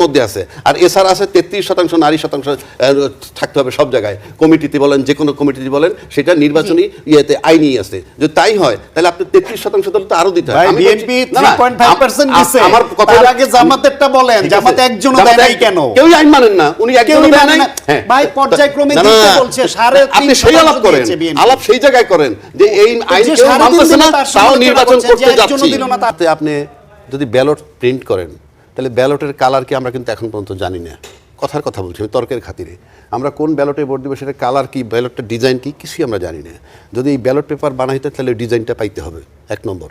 মধ্যে আছে, আর এছাড়া আছে 33% নারী শতাংশ থাকতে হবে সব জায়গায়, কমিটিতে বলেন, যে কোনো কমিটিতে বলেন, সেটা নির্বাচনী ইয়েতে আইনি আছে। যদি তাই হয় তাহলে আপনি 33% দল তো আরো দিতে হয়। বিএনপি 3.5% দিছে, আমার তার আগে জামাতেরটা বলেন, জামাত একজনও দেয় নাই কেন? কেউই আইন মানেন না, উনি একজনও দেয় নাই। ভাই পর্যায়ক্রমে দিতে বলছে, 3.5 আপনি সেই আলাপ করেন, আলাপ সেই জায়গায় করেন যে এই আইন কেউ মানতেছে না, তাও নির্বাচন করতে যাচ্ছি। আপনি যদি ব্যালট প্রিন্ট করেন তাহলে ব্যালটের কালার কি আমরা কিন্তু এখন পর্যন্ত জানি না। কথার কথা বলছি আমি, তর্কের খাতিরে। আমরা কোন ব্যালটে ভোট দেবো সেটা কালার কি, ব্যালটের ডিজাইন কি, কিছুই আমরা জানি না। যদি এই ব্যালট পেপার বানাইতে তাহলে ডিজাইনটা পাইতে হবে, 1 নম্বর।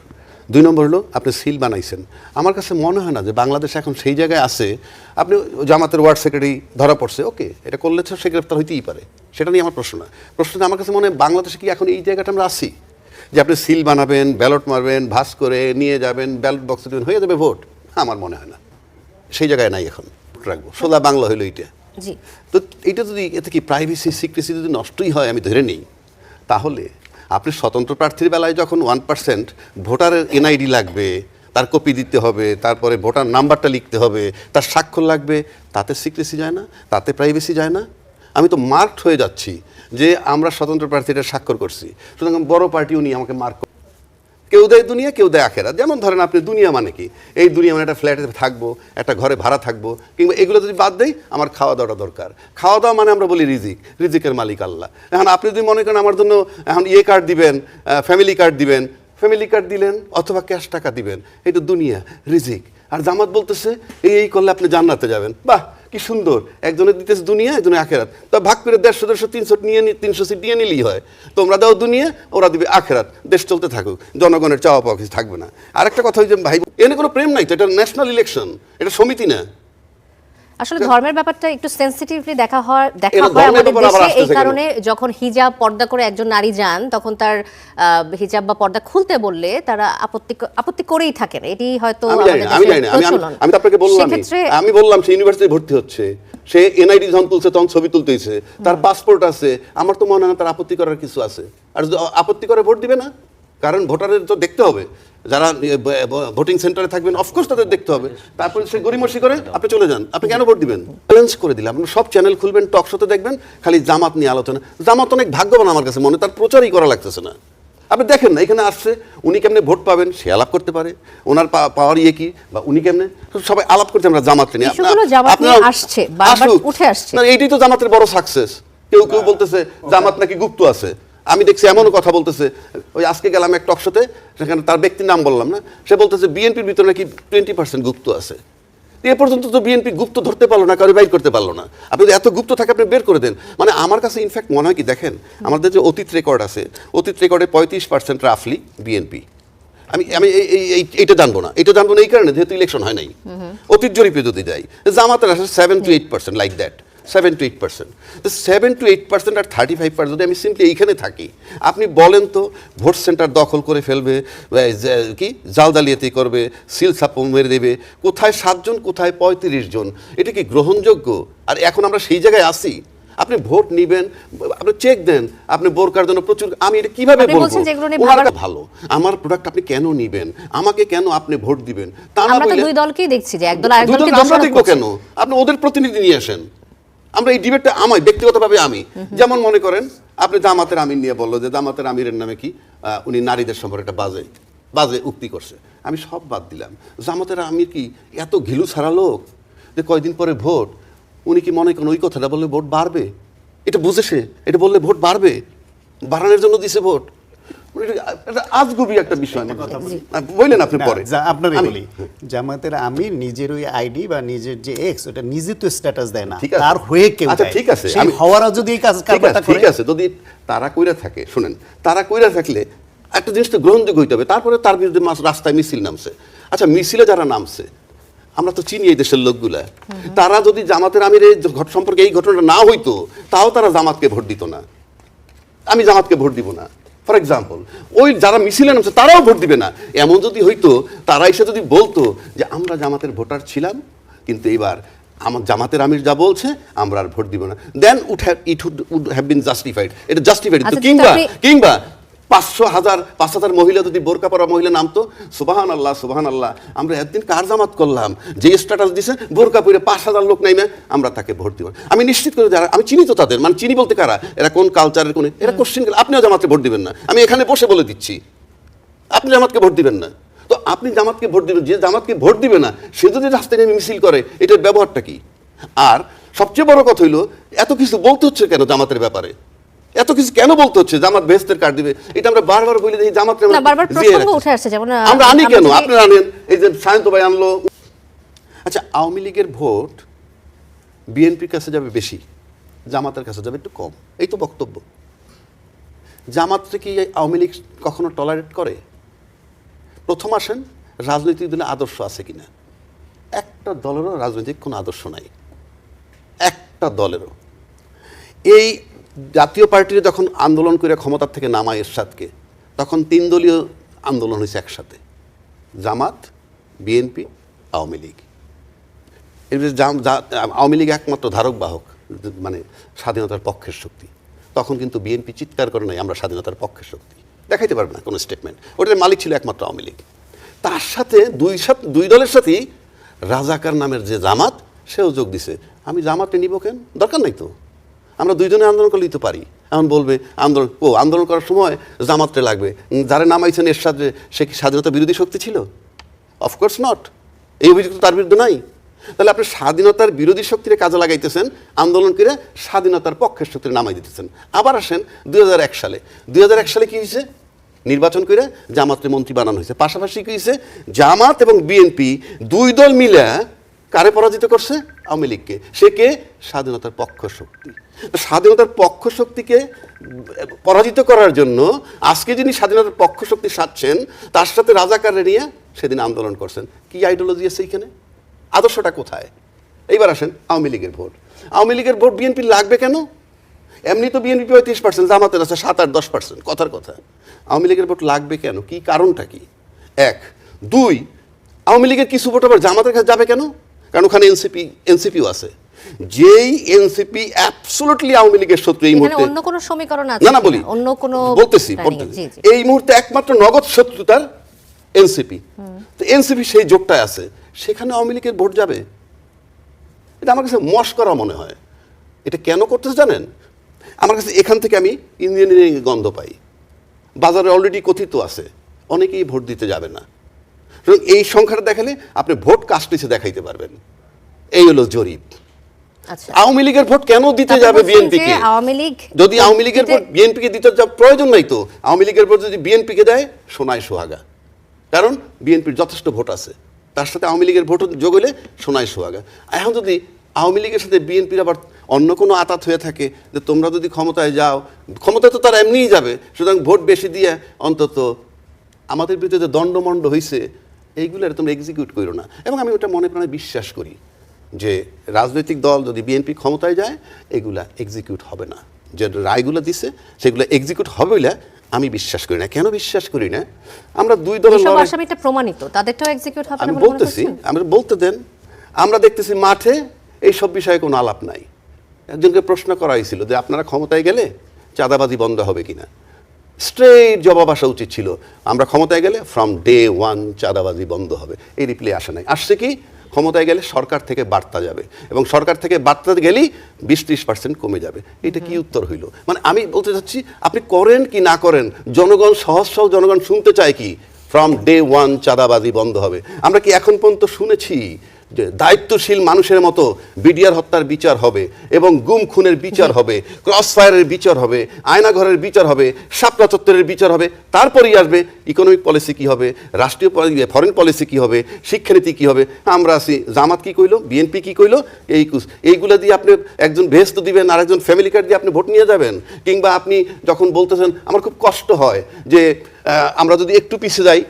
2 নম্বর হলো আপনি সিল বানাইছেন। আমার কাছে মনে হয় না যে বাংলাদেশ এখন সেই জায়গায় আছে। আপনি জামাতের ওয়ার্ড সেক্রেটারি ধরা পড়ছে, ওকে, এটা করলে সে গ্রেপ্তার হইতেই পারে, সেটা নিয়ে আমার প্রশ্ন না। প্রশ্নটা আমার কাছে মনে হয় বাংলাদেশে কি এখন এই জায়গাটা আমরা আসি যে আপনি সিল বানাবেন, ব্যালট মারবেন, ভাস করে নিয়ে যাবেন, ব্যালট বক্সে দেবেন, হয়ে যাবে ভোট? আমার মনে হয় না সেই জায়গায় নাই এখন রাখবো। সোজা বাংলা হইলো এইটা। তো এইটা যদি এতে কি প্রাইভেসি সিক্রেসি যদি নষ্টই হয় আমি ধরে নিই, তাহলে আপনি স্বতন্ত্র প্রার্থীর বেলায় যখন 1% ভোটারের এনআইডি লাগবে, তার কপি দিতে হবে, তারপরে ভোটার নাম্বারটা লিখতে হবে, তার স্বাক্ষর লাগবে, তাতে সিক্রেসি যায় না, তাতে প্রাইভেসি যায় না। আমি তো মার্কড হয়ে যাচ্ছি যে আমরা স্বতন্ত্র প্রার্থীটা স্বাক্ষর করছি, সুতরাং বড় পার্টিও নিয়ে আমাকে মার্ক, কেউ দেয় দুনিয়া, কেউ দেয় আখেরাত। যেমন ধরেন আপনি দুনিয়া মানে কি, এই দুনিয়া মানে একটা ফ্ল্যাটে থাকবো, একটা ঘরে ভাড়া থাকবো, কিংবা এগুলো যদি বাদ দেয় আমার খাওয়া দাওয়াটা দরকার। খাওয়া দাওয়া মানে আমরা বলি রিজিক, রিজিকের মালিক আল্লাহ। এখন আপনি যদি মনে করেন আমার জন্য এখন কার্ড দিবেন, ফ্যামিলি কার্ড দিবেন, ফ্যামিলি কার্ড দিলেন অথবা ক্যাশ টাকা দিবেন, এই তো দুনিয়া, রিজিক। আর জামাত বলতেছে এই করলে আপনি জান্নাতে যাবেন। বাহ, কি সুন্দর, একজনের দিতেছে দুনিয়া, একজনের আখেরাত। তা ভাগ করে 150, 300 নিয়ে 300 সিট নিয়ে নিলেই হয়। তোমরা দাও দুনিয়া, ওরা দিবে আখেরাত, দেশ চলতে থাকুক, জনগণের চাওয়া পাওয়া কিছু থাকবে না। আরেকটা কথা হই যে ভাই, এনে কোনো প্রেম নাই তো, এটা ন্যাশনাল ইলেকশন, এটা সমিতি না। আসলে ধর্মের ব্যাপারটা একটু সেনসিটিভলি দেখা হয় আমাদের দেশে। এই কারণে যখন হিজাব পর্দা করে একজন নারী যান, তখন তার হিজাব বা পর্দা খুলতে বললে তারা আপত্তি করেই থাকেন। এটি হয়তো আমি আপনাকে বললাম, আমি বললাম সে ইউনিভার্সিটি ভর্তি হচ্ছে, সে এনআইডি যখন তুলছে তখন ছবি তুলতেছে, তার পাসপোর্ট আছে, আমার তো মনে হয় না তার আপত্তি করার কিছু আছে। আর যদি আপত্তি করে ভোট দিবে না, কারণ ভোটারের তো দেখতে হবে, যারা ভোটিং সেন্টারে থাকবেন অফকোর্স তাদের দেখতে হবে। তারপরে সে গরিমসি করে আপনি চলে যান, আপনি কেন ভোট দিবেন? ব্যালেন্স করে দিলে আপনি সব চ্যানেল খুলবেন, টক শোতে দেখবেন খালি জামাত নিয়ে আলোচনা। জামাত অনেক ভাগ্যবান আমার কাছে মনে, তার প্রচারই করা লাগতেছে না। আপনি দেখেন না এখানে আসছে, উনি কেমনে ভোট পাবেন সে আলাপ করতে পারে, ওনার পাওয়ার ইয়ে কি, বা উনি কেমনে, সবাই আলাপ করতে আমরা জামাতকে নিয়ে এইটাই তো জামাতের বড় সাকসেস। কেউ কেউ বলতেছে জামাত নাকি গুপ্ত আছে, আমি দেখছি এমনও কথা বলতেছে। ওই আজকে গেলাম এক টক শোতে, সেখানে তার ব্যক্তির নাম বললাম না, সে বলতেছে বিএনপির ভিতরে নাকি 20% গুপ্ত আছে। এ পর্যন্ত তো বিএনপি গুপ্ত ধরতে পারলো না, কারো বাইর করতে পারলো না। আপনি যদি এত গুপ্ত থাকে আপনি বের করে দেন। মানে আমার কাছে ইনফ্যাক্ট মনে হয় কি, দেখেন আমাদের যে অতীত রেকর্ড আছে, অতীত রেকর্ডে 35% রাফলি বিএনপি। আমি এইটা জানবো না, এটা জানবো না এই কারণে যেহেতু ইলেকশন হয় নাই। অতীত জরিপে যদি যাই, জামাতের আসে 7 to 8%, লাইক দ্যাট, 7 to 8%। তো 7 to 8% আর 35% যদি আমি সিম্পলি এইখানে থাকি, আপনি বলেন তো ভোট সেন্টার দখল করে ফেলবে, কি জাল জালিয়াতি করবে, সিল ছাপ্প মেরে দেবে, কোথায় 7 জন কোথায় 35 জন, এটা কি গ্রহণযোগ্য? আর এখন আমরা সেই জায়গায় আসি। আপনি ভোট নিবেন, আপনি চেক দেন, আপনি বোরকার জন্য প্রচুর, আমি এটা কিভাবে বলবো ভালো আমার প্রোডাক্ট আপনি কেন নিবেন, আমাকে কেন আপনি ভোট দিবেন? তা না বলে দুই দলকেই দেখছি যে একদল আরেকদলকে আমরা দেখব কেন? আপনি ওদের প্রতিনিধি নিয়ে আসেন। আমরা এই ডিবেটটা আমি ব্যক্তিগতভাবে আমি যেমন মনে করেন, আপনি জামাতের আমির নিয়ে বললো যে জামাতের আমিরের নামে কি উনি নারীদের সম্পর্কে একটা বাজে উক্তি করছে, আমি সব বাদ দিলাম। জামাতের আমির কি এত ঘিলু ছাড়া লোক যে কয়দিন পরে ভোট, উনি কি মনে করেন ওই কথাটা বললে ভোট বাড়বে? এটা বুঝেছে, এটা বললে ভোট বাড়বে, বাড়ানোর জন্য দিছে ভোট। আজগুবি একটা বিষয় বললেন আপনি পরে। আপনারই বলি, জামাতের আমির নিজের ওই আইডি বা নিজের যে এক্স, ওটা নিজে তো স্ট্যাটাস দেয় না, তার হয়ে কেউ। আচ্ছা ঠিক আছে, সেই হওয়ারা যদি এই কাজ করতে করে, ঠিক আছে, যদি তারা কইরা থাকে, শুনেন, তারা কইরা থাকলে একটা জিনিস তো গ্রহণযোগ্য হইতে হবে। তারপরে তার বিরুদ্ধে রাস্তায় মিছিল নামছে, আচ্ছা মিছিলে যারা নামছে আমরা তো চিনি এই দেশের লোকগুলা, তারা যদি জামাতের আমির এই সম্পর্কে এই ঘটনাটা না হইতো, তাও তারা জামাতকে ভোট দিত না। আমি জামাতকে ভোট দিব না ফর এক্সাম্পল, ওই যারা মিছিলে নামছে তারাও ভোট দিবে না। এমন যদি হইতো, তারা এসে যদি বলতো যে আমরা জামাতের ভোটার ছিলাম, কিন্তু এবার আমার জামাতের আমির যা বলছে আমরা আর ভোট দিব না, then it would have been justified. এটা জাস্টিফাইড। কিংবা 5,000 মহিলা যদি বোরকা পরা মহিলা নামতো, সুবহান আল্লাহ সুবহান আল্লাহ, আমরা একদিন কার জামাত করলাম যে স্ট্যাটাস দিছে বোরকা পরে 5,000 লোক নাইমে আমরা তাকে ভোট দিব। আমি নিশ্চিত করে যারা আমি চিনি তো তাদের, মানে চিনি বলতে কারা, এরা কোন কালচারের কোন, এরা কোশ্চেন গেলে আপনিও জামাতকে ভোট দিবেন না, আমি এখানে বসে বলে দিচ্ছি, আপনি জামাতকে ভোট দিবেন না। তো আপনি জামাতকে ভোট দিবেন, যে জামাতকে ভোট দিবে না সে যদি রাস্তায় নেমে মিছিল করে, এটার ব্যবহারটা কি? আর সবচেয়ে বড় কথা হইলো, এত কিছু বলতে হচ্ছে কেন জামাতের ব্যাপারে, এত কিছু কেন বলতে হচ্ছে? জামাত বেহেশতের কার্ড দিবে, এটা আমরা বারবার বলি যে জামাত বারবার প্রসঙ্গ উঠে আসছে, যেমন আমরা আনি কেন, আপনারা আনেন, এই যে সায়ন্ত ভাই আনলো। আচ্ছা, আওয়ামী লীগের ভোট বিএনপির কাছে যাবে বেশি, জামাতের কাছে যাবে একটু কম, এই তো বক্তব্য। জামাতটা কি আওয়ামী লীগ কখনো টলারেট করে? প্রথম আসেন, রাজনৈতিক দলে আদর্শ আছে কিনা? একটা দলেরও রাজনৈতিক কোনো আদর্শ নাই, একটা দলেরও। এই জাতীয় পার্টির যখন আন্দোলন করে ক্ষমতার থেকে নামায় এরশাদকে, তখন 3 দলীয় আন্দোলন হয়েছে একসাথে, জামাত, বিএনপি, আওয়ামী লীগ। এর আওয়ামী লীগ একমাত্র ধারক বাহক, মানে স্বাধীনতার পক্ষের শক্তি। তখন কিন্তু বিএনপি চিৎকার করে নাই আমরা স্বাধীনতার পক্ষের শক্তি, দেখাইতে পারবে না কোনো স্টেটমেন্ট, ওটার মালিক ছিল একমাত্র আওয়ামী লীগ। তার সাথে দুই দলের সাথেই রাজাকার নামের যে জামাত, সেও যোগ দিছে। আমি জামাতে নিব কেন, দরকার নাই তো, আমরা দুইজনে আন্দোলন করলেই তো পারি। এখন বলবে আন্দোলন করার সময় জামাতটা লাগবে, যারা নামাইছেন এরশাদ, সে কি স্বাধীনতা বিরোধী শক্তি ছিল? অফকোর্স নট, এই অভিযোগ তো তার বিরুদ্ধে নাই। তাহলে আপনি স্বাধীনতার বিরোধী শক্তির কাজে লাগাইতেছেন, আন্দোলন করে স্বাধীনতার পক্ষের শক্তির নামাই দিতেছেন। আবার আসেন 2001 সালে, 2001 সালে কি হয়েছে? নির্বাচন করে জামাতের মন্ত্রী বানানো হয়েছে। পাশাপাশি কি হয়েছে? জামাত এবং বিএনপি দুই দল মিলে কারে পরাজিত করছে? আওয়ামী লীগকে। সে কে? স্বাধীনতার পক্ষ শক্তি। স্বাধীনতার পক্ষ শক্তিকে পরাজিত করার জন্য আজকে যিনি স্বাধীনতার পক্ষ শক্তি সাজছেন, তার সাথে রাজাকাররা নিয়ে সেদিন আন্দোলন করছেন। কি আইডিওলজি আছে এইখানে? আদর্শটা কোথায়? এইবার আসেন আওয়ামী লীগের ভোট। আওয়ামী লীগের ভোট বিএনপি লাগবে কেন? এমনি তো বিএনপি 35%, জামাতের আছে 7-8-10%, কথার কথা। আওয়ামী লীগের ভোট লাগবে কেন? কি কারণটা কি? 1, 2, আওয়ামী লীগের কিছু ভোট আবার জামাতের কাছে যাবে কেন? কারণ ওখানে এনসিপিও আছে। যেই এনসিপি অ্যাবসলিউটলি আওয়ামী লীগের শত্রু এই মুহূর্তে, অন্য কোনো সমীকরণ আছে না বলি, অন্য কোনো বলতেছি এই মুহূর্তে একমাত্র নগদ শত্রু তার এনসিপি। তো এনসিপি সেই জোটটায় আছে, সেখানে আওয়ামী লীগের ভোট যাবে? এটা আমার কাছে মস্করা মনে হয়। এটা কেন করতেছে জানেন? আমার কাছে এখান থেকে আমি ইঞ্জিনিয়ারিং গন্ধ পাই। বাজারে অলরেডি কথিত আছে, অনেকেই ভোট দিতে যাবে না। এই সংখ্যাটা দেখালে আপনি ভোট কাস্ট লিস্টে দেখাইতে পারবেন। এই হলো জরিপ। আচ্ছা, আওয়ামী লীগের ভোট কেন দিতে যাবে বিএনপিকে? আওয়ামী লীগ যদি আওয়ামী লীগের ভোট বিএনপিকে দিতে প্রয়োজন নাই তো, আওয়ামী লীগের ভোট যদি বিএনপিকে দেয়, সোনায় সোহাগা। কারণ বিএনপির যথেষ্ট ভোট আছে, তার সাথে আওয়ামী লীগের ভোট যোগ হলে সোনায় সোহাগা। এখন যদি আওয়ামী লীগের সাথে বিএনপির আবার অন্য কোনো আতাত হয়ে থাকে যে তোমরা যদি ক্ষমতায় যাও, ক্ষমতায় তো তারা এমনিই যাবে, সুতরাং ভোট বেশি দিয়ে অন্তত আমাদের বিরুদ্ধে যে দণ্ডমণ্ড হয়েছে এইগুলো তোমরা এক্সিকিউট করো না। এবং আমি ওটা মনে প্রাণে বিশ্বাস করি যে রাজনৈতিক দল যদি বিএনপি ক্ষমতায় যায়, এগুলা এক্সিকিউট হবে না। যে রায়গুলো দিছে সেগুলো এক্সিকিউট হবে বলে আমি বিশ্বাস করি না। কেন বিশ্বাস করি না? আমরা দুই দলের আসামিটা প্রমাণিত, তাদেরটাও এক্সিকিউট হবে না আমি বলতেছি, আমরা বলতে দেন। আমরা দেখতেছি মাঠে এই সব বিষয়ে কোনো আলাপ নাই। একজনকে প্রশ্ন করা হয়েছিল যে আপনারা ক্ষমতায় গেলে চাঁদাবাজি বন্ধ হবে কিনা। স্ট্রেট জবাব আসা উচিত ছিল, আমরা ক্ষমতায় গেলে ফ্রম ডে 1 চাঁদাবাজি বন্ধ হবে। এই রিপ্লে আসে নাই। আসছে কি? ক্ষমতায় গেলে সরকার থেকে বার্তা যাবে, এবং সরকার থেকে বার্তা গেলেই 20-30% কমে যাবে। এটা কি উত্তর হইল? মানে আমি বলতে চাচ্ছি, আপনি করেন কি না করেন, জনগণ সহজ জনগণ শুনতে চায় কি ফ্রম ডে 1 চাঁদাবাজি বন্ধ হবে। আমরা কি এখন পর্যন্ত শুনেছি যে দায়িত্বশীল মানুষের মতো বিডিআর হত্যার বিচার হবে, এবং গুম খুনের বিচার হবে, ক্রস ফায়ারের বিচার হবে, আয়নাঘরের বিচার হবে, শাপলা চত্বরের বিচার হবে, তারপরেই আসবে ইকোনমিক পলিসি কী হবে, রাষ্ট্রীয় ফরেন পলিসি কী হবে, শিক্ষানীতি কী হবে? আমরা আছি, জামাত কী কইলো, বিএনপি কী কইলো, এইগুলো দিয়ে আপনি একজন বেহেশত দিবেন আর একজন ফ্যামিলি কার্ড দিয়ে আপনি ভোট নিয়ে যাবেন। কিংবা আপনি যখন বলতেছেন, আমার খুব কষ্ট হয় যে আমরা যদি একটু পিছিয়ে যাই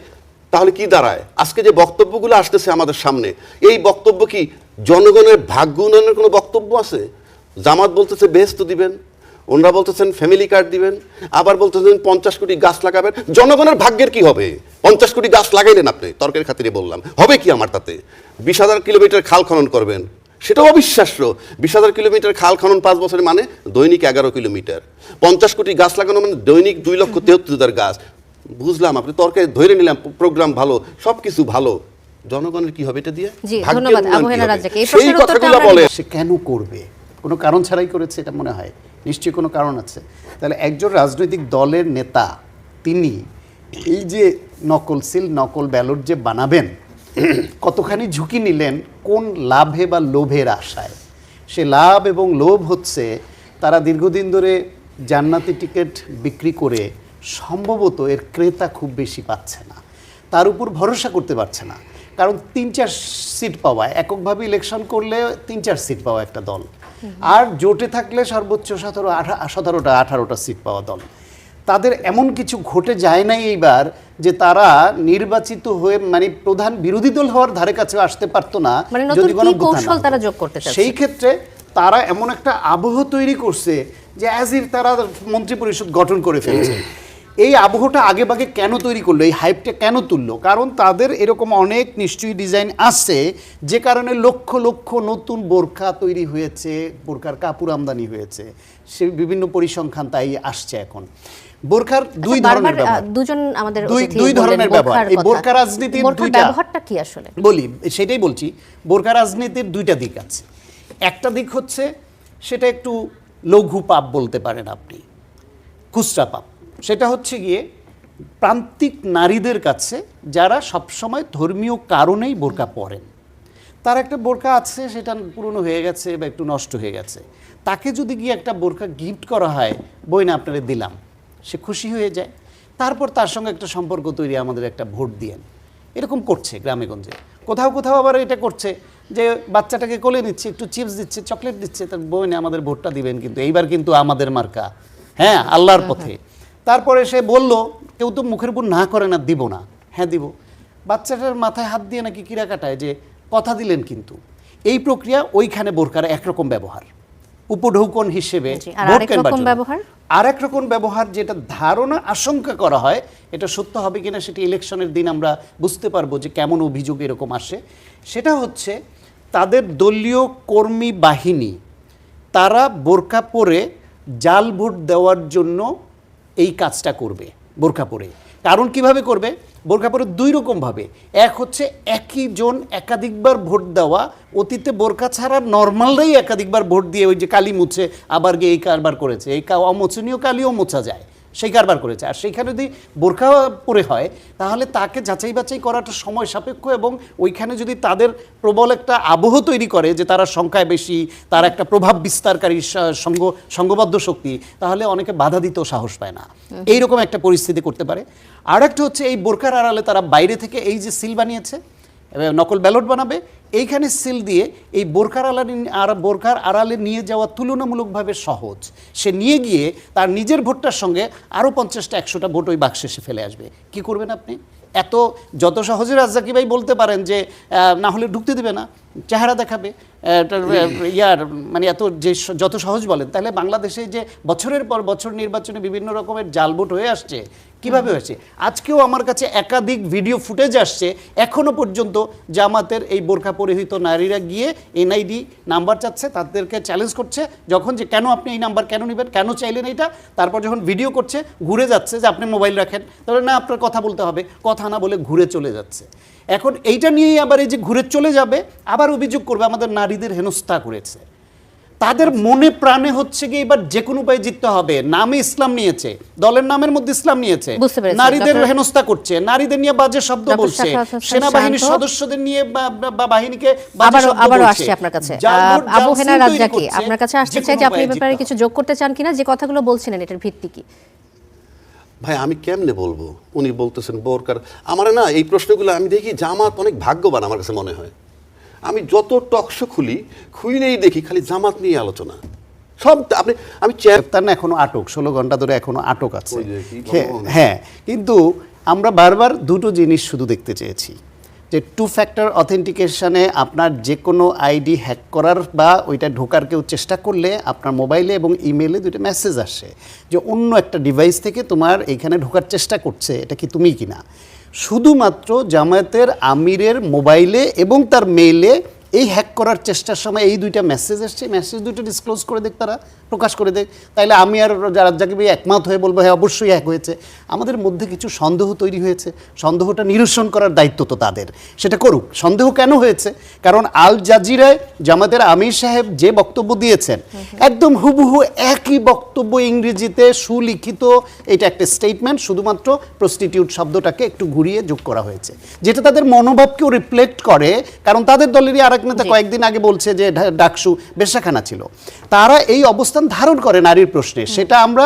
তাহলে কি দাঁড়ায়? আজকে যে বক্তব্যগুলো আসতেছে আমাদের সামনে, এই বক্তব্য কি জনগণের ভাগ্য উন্নয়নের কোনো বক্তব্য আছে? জামাত বলতেছে বেহেশত দিবেন, ওনারা বলতেছেন ফ্যামিলি কার্ড দিবেন, আবার বলতেছেন 50 কোটি গাছ লাগাবেন। জনগণের ভাগ্যের কি হবে? 50 কোটি গাছ লাগাইলেন আপনি, তর্কের খাতিরে বললাম, হবে কি আমার তাতে? 20,000 কিলোমিটার খাল খনন করবেন, সেটাও অবিশ্বাস্য। 20,000 কিলোমিটার খাল খনন 5 বছরে মানে দৈনিক 11 কিলোমিটার, 50 কোটি গাছ লাগানো মানে দৈনিক 2,73,000 গাছ। বুঝলাম, আপনি তর্কে ধরে নিলাম, প্রোগ্রাম ভালো, সবকিছু ভালো, জনগণের কি হবে এটা দিয়ে? জি, ভাগ্যের ধন্যবাদ উন্নয়ন আবু কি হেনা হবে? রাজ্জাক। এই সেই প্রশ্নের উত্তরটা কথাগুলো আমরা বলে। সে কেন করবে? কোনো কারণ ছাড়াই করেছে এটা মনে হয়? নিশ্চয়ই কোনো কারণ আছে। তাহলে একজন রাজনৈতিক দলের নেতা তিনি এই যে নকল সিল, নকল ব্যালট যে বানাবেন, কতখানি ঝুঁকি নিলেন কোন লাভে বা লোভের আশায়? সে লাভ এবং লোভ হচ্ছে তারা দীর্ঘদিন ধরে জান্নাতি টিকিট বিক্রি করে সম্ভবত এর ক্রেতা খুব বেশি পাচ্ছে না, তার উপর ভরসা করতে পারছে না। কারণ 3-4 সিট পাওয়া, এককভাবে ইলেকশন করলে 3-4 সিট পাওয়া একটা দল, আর জোটে থাকলে সর্বোচ্চ 17-18টা সিট পাওয়া দল। তাদের এমন কিছু ঘটে যায় নাই এইবার যে তারা নির্বাচিত হয়ে মানে প্রধান বিরোধী দল হওয়ার ধারে কাছে আসতে পারতো না মানে নতুন যদি কি কোনো কৌশল তারা যোগ করতে চাচ্ছে। সেই ক্ষেত্রে তারা এমন একটা আবহ তৈরি করছে যে অ্যাজির তারা মন্ত্রী পরিষদ গঠন করে ফেলছে। এই আবহটা আগে ভাগে কেন তৈরি করলো, এই হাইপটা কেন তুললো? কারণ তাদের এরকম অনেক নিশ্চয়ই ডিজাইন আসছে যে কারণে লক্ষ লক্ষ নতুন বোরকা তৈরি হয়েছে, বোরকার কাপড় আমদানি হয়েছে, সে বিভিন্ন পরিসংখ্যান তাই আসছে এখন। বোরকার দুই ধরনের ব্যবহার, দুজন আমাদের দুই ধরনের ব্যবহার। এই বোরকা রাজনীতির দুইটা ব্যবহারটা কি আসলে বলি, সেটাই বলছি। বোরকা রাজনীতির দুইটা দিক আছে। একটা দিক হচ্ছে সেটা একটু লঘু পাপ বলতে পারেন আপনি, খুচরা পাপ। সেটা হচ্ছে গিয়ে প্রান্তিক নারীদের কাছে যারা সবসময় ধর্মীয় কারণেই বোরকা পরেন, তার একটা বোরকা আছে সেটা পুরনো হয়ে গেছে বা একটু নষ্ট হয়ে গেছে, তাকে যদি গিয়ে একটা বোরকা গিফট করা হয়, বই না আপনারে দিলাম, সে খুশি হয়ে যায়। তারপর তার সঙ্গে একটা সম্পর্ক তৈরি, আমাদের একটা ভোট দিয়েন। এরকম করছে গ্রামে গঞ্জে, কোথাও কোথাও আবার এটা করছে যে বাচ্চাটাকে কোলে নিচ্ছে, একটু চিপস দিচ্ছে, চকলেট দিচ্ছে, তার বই না আমাদের ভোটটা দিবেন, কিন্তু এইবার কিন্তু আমাদের মার্কা, হ্যাঁ, আল্লাহর পথে। তারপরে সে বলল, কেউ তো মুখের উপর না করে না, দিব না, হ্যাঁ দিব। বাচ্চাটার মাথায় হাত দিয়ে নাকি কিরা কাটায় যে কথা দিলেন কিন্তু। এই প্রক্রিয়া ওইখানে বোরকার একরকম ব্যবহার, উপঢৌকন হিসেবে ভোট কেনবার জন্য। আর এক রকম ব্যবহার যেটা ধারণা আশঙ্কা করা হয়, এটা সত্য হবে কিনা সেটা ইলেকশনের দিন আমরা বুঝতে পারবো যে কেমন অভিযোগ এরকম আসে। সেটা হচ্ছে তাদের দলীয় কর্মী বাহিনী তারা বোরকা পরে জাল ভোট দেওয়ার জন্য এই কাজটা করবে বোরকা পরে। কারণ কিভাবে করবে? বোরকা পরে দুই রকমভাবে। এক হচ্ছে একই জন একাধিকবার ভোট দেওয়া, অতীতে বোরকা ছাড়া নর্মালরাই একাধিকবার ভোট দিয়ে ওই যে কালি মুছে আবার গিয়ে এই কারবার করেছে, এই অমোচনীয় কালিও মোছা যায়, সেই কারবার করেছে। আর সেইখানে যদি বোরকা পরে হয় তাহলে তাকে যাচাই বাছাই করাটা সময় সাপেক্ষ, এবং ওইখানে যদি তাদের প্রবল একটা আবহ তৈরি করে যে তারা সংখ্যায় বেশি, তার একটা প্রভাব বিস্তারকারী সংঘবদ্ধ শক্তি, তাহলে অনেকে বাধা দিতেও সাহস পায় না। এইরকম একটা পরিস্থিতি করতে পারে। আর একটা হচ্ছে এই বোরকার আড়ালে তারা বাইরে থেকে এই যে সিল বানিয়েছে, নকল ব্যালট বানাবে, এইখানে সিল দিয়ে এই বোরকার আড়ালে নিয়ে যাওয়া তুলনামূলকভাবে সহজ। সে নিয়ে গিয়ে তার নিজের ভোটটার সঙ্গে আরও 50টা 100টা ভোট ওই বাক্সে সে ফেলে আসবে। কি করবেন আপনি? এত যত সহজে রাজ্জাকি ভাই বলতে পারেন যে না হলে ঢুকতে দেবে না, চেহারা দেখাবে, মানে এত যে যত সহজ বলেন, তাহলে বাংলাদেশে যে বছরের পর বছর নির্বাচনে বিভিন্ন রকমের জাল ভোট হয়ে আসছে, কিভাবে হয়েছে? আজকেও আমার কাছে একাধিক ভিডিও ফুটেজ আসছে, এখনো পর্যন্ত জামাতের এই বোরকা পরিহিত নারীরা গিয়ে এনআইডি নাম্বার চাচ্ছে, তাদেরকে চ্যালেঞ্জ করছে যখন যে কেন আপনি এই নাম্বার কেন নেবেন, কেন চাইলেন এইটা। তারপর যখন ভিডিও করছে ঘুরে যাচ্ছে যে আপনি মোবাইল রাখেন, তাহলে না আপনার কথা বলতে হবে, কথা না বলে ঘুরে চলে যাচ্ছে। এখন এইটা নিয়েই আবার এই যে ঘুরে চলে যাবে, আবার অভিযোগ করবে আমাদের নারীদের হেনস্থা করেছে। তাদের মনে প্রাণে হচ্ছে কি এবার যে কোনো উপায়ে জিততে হবে, নামে ইসলাম নিয়েছে, দলের নামের মধ্যে ইসলাম নিয়েছে, নারীদের হেনস্থা করছে, নারীদের নিয়ে বাজে শব্দ বলছে, সেনাবাহিনীর সদস্যদের নিয়ে বা বাহিনীকে বাজে শব্দ বলছে। আবারও আসছে আপনার কাছে আবু হেনা রাজ্জাকি, আপনার কাছে আসতে চাই যে আপনি এই ব্যাপারে কিছু যোগ করতে চান কিনা, যে কথাগুলো বলছিলেন এটার ভিত্তি কি? ভাই আমি কেমনে বলবো, উনি বলতেছেন বোরকার, আমার না এই প্রশ্নগুলো আমি দেখি জামাত অনেক ভাগ্যবান আমার কাছে মনে হয়। আমি যত টকশো খুলেই দেখি খালি জামাত নিয়ে আলোচনা, সব আপনি আমি তার না এখনো আটক, 16 ঘন্টা ধরে এখনো আটক আছে। হ্যাঁ, কিন্তু আমরা বারবার দুটো জিনিস শুধু দেখতে চেয়েছি, যে 2 ফ্যাক্টর অথেন্টিকেশনে আপনার যে কোনো আইডি হ্যাক করার বা ওইটা ঢোকার কেউ চেষ্টা করলে আপনার মোবাইলে এবং ইমেলে দুটো মেসেজ আসে যে অন্য একটা ডিভাইস থেকে তোমার এইখানে ঢোকার চেষ্টা করছে, এটা কি তুমি কিনা। শুধুমাত্র জামায়াতের আমিরের মোবাইলে এবং তার মেইলে এই হ্যাক করার চেষ্টার সময় এই দুইটা মেসেজ এসছে, মেসেজ দুইটা ডিসক্লোজ করে দেখ, তারা প্রকাশ করে দেখ, তাইলে আমি আর রাজ্জাকি ভাই একমত হয়ে বলবো হ্যাঁ অবশ্যই হ্যাক হয়েছে। আমাদের মধ্যে কিছু সন্দেহ তৈরি হয়েছে, সন্দেহটা নিরসন করার দায়িত্ব তো তাদের, সেটা করুক। সন্দেহ কেন হয়েছে? কারণ আল জাজিরায় জামাতের আমির সাহেব যে বক্তব্য দিয়েছেন একদম হুবহু একই বক্তব্য ইংরেজিতে সুলিখিত, এটা একটা স্টেটমেন্ট, শুধুমাত্র প্রস্টিটিউট শব্দটাকে একটু ঘুরিয়ে যোগ করা হয়েছে, যেটা তাদের মনোভাবকেও রিফ্লেক্ট করে। কারণ তাদের দলেরই আরেক নেতা কয়েকদিন আগে বলছে যে ডাকসু বেশ্যাখানা ছিল। তারা এই অবস্থান ধারণ করে নারীর প্রশ্নে, সেটা আমরা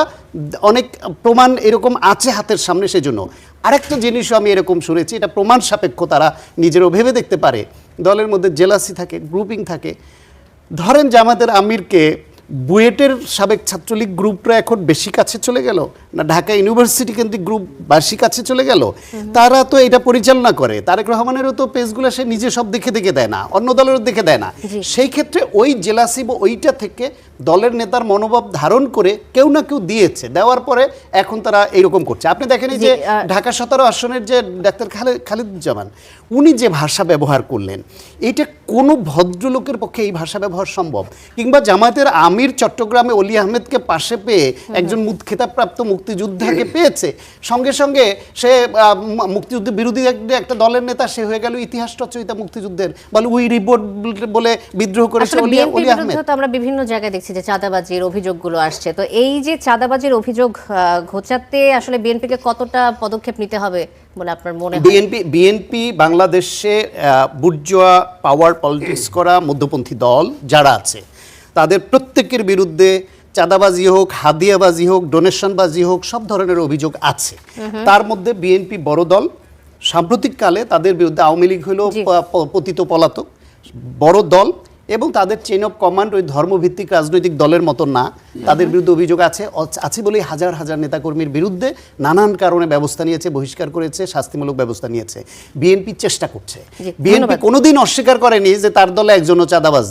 অনেক প্রমাণ এরকম আছে হাতের সামনে। সেজন্য আরেকটা জিনিসও আমি এরকম শুনেছি, এটা প্রমাণ সাপেক্ষ, তারা নিজেরও ভেবে দেখতে পারে। দলের মধ্যে জেলাসি থাকে, গ্রুপিং থাকে। ধরেন জামাতের আমিরকে বুয়েটের সাবেক ছাত্রলীগ গ্রুপরা এখন বেশি কাছে চলে গেল, না ঢাকা ইউনিভার্সিটি কেন্দ্রিক গ্রুপ বেশি কাছে চলে গেল, তারা তো এটা পরিচালনা করে। তারেক রহমানেরও তো পেজগুলো সে নিজে সব দেখে দেয় না, অন্য দলেরও দেখে দেয় না। সেই ক্ষেত্রে ওই জেলাসি বা ওইটা থেকে দলের নেতার মনোভাব ধারণ করে কেউ না কেউ দিয়েছে, দেওয়ার পরে এখন তারা এইরকম করছে। আপনি দেখেন যে ঢাকা 17 আসনের যে ডাক্তার খালিদুজ্জামান, উনি যে ভাষা ব্যবহার করলেন, এটা কোনো ভদ্রলোকের পক্ষে এই ভাষা ব্যবহার সম্ভব? কিংবা জামাতের আমির চট্টগ্রামে অলি আহমেদকে পাশে পেয়ে একজন খেতাবপ্রাপ্ত মুক্তিযোদ্ধাকে পেয়েছে, সঙ্গে সঙ্গে সে মুক্তিযুদ্ধ বিরোধী একটা দলের নেতা, সে হয়ে গেল ইতিহাস রচয়িতা মুক্তিযুদ্ধের, বলে উই রিপোর্ট বলে বিদ্রোহ করেছে অলি আহমেদ। আমরা বিভিন্ন জায়গায় দেখছি যে চাঁদাবাজির অভিযোগগুলো আসছে, তো এই যে চাঁদাবাজির অভিযোগ ঘোচাতে আসলে বিএনপিকে কতটা পদক্ষেপ নিতে হবে বলে আপনার মনে হয়? বিএনপি বাংলাদেশে বুর্জোয়া পাওয়ার পলিটিক্স করা মধ্যপন্থী দল যারা আছে, তাদের প্রত্যেকের বিরুদ্ধে চাঁদাবাজি হোক, হাদিয়াবাজি হোক, ডোনেশনবাজি হোক, সব ধরনের অভিযোগ আছে। তার মধ্যে বিএনপি বড় দল। সাম্প্রতিককালে তাদের বিরুদ্ধে আওয়ামী লীগ হলো পতিত পলাতক, বড় দল, এবং তাদের চেইন অফ কমান্ড ওই ধর্মভিত্তিক রাজনৈতিক দলের মতো না। তাদের বিরুদ্ধে অভিযোগ আছে বলেই হাজার হাজার নেতাকর্মীর বিরুদ্ধে নানান কারণে ব্যবস্থা নিয়েছে, বহিষ্কার করেছে, শাস্তিমূলক ব্যবস্থা নিয়েছে। বিএনপি চেষ্টা করছে, বিএনপি কোনোদিন অস্বীকার করেনি যে তার দলে একজনও চাঁদাবাজ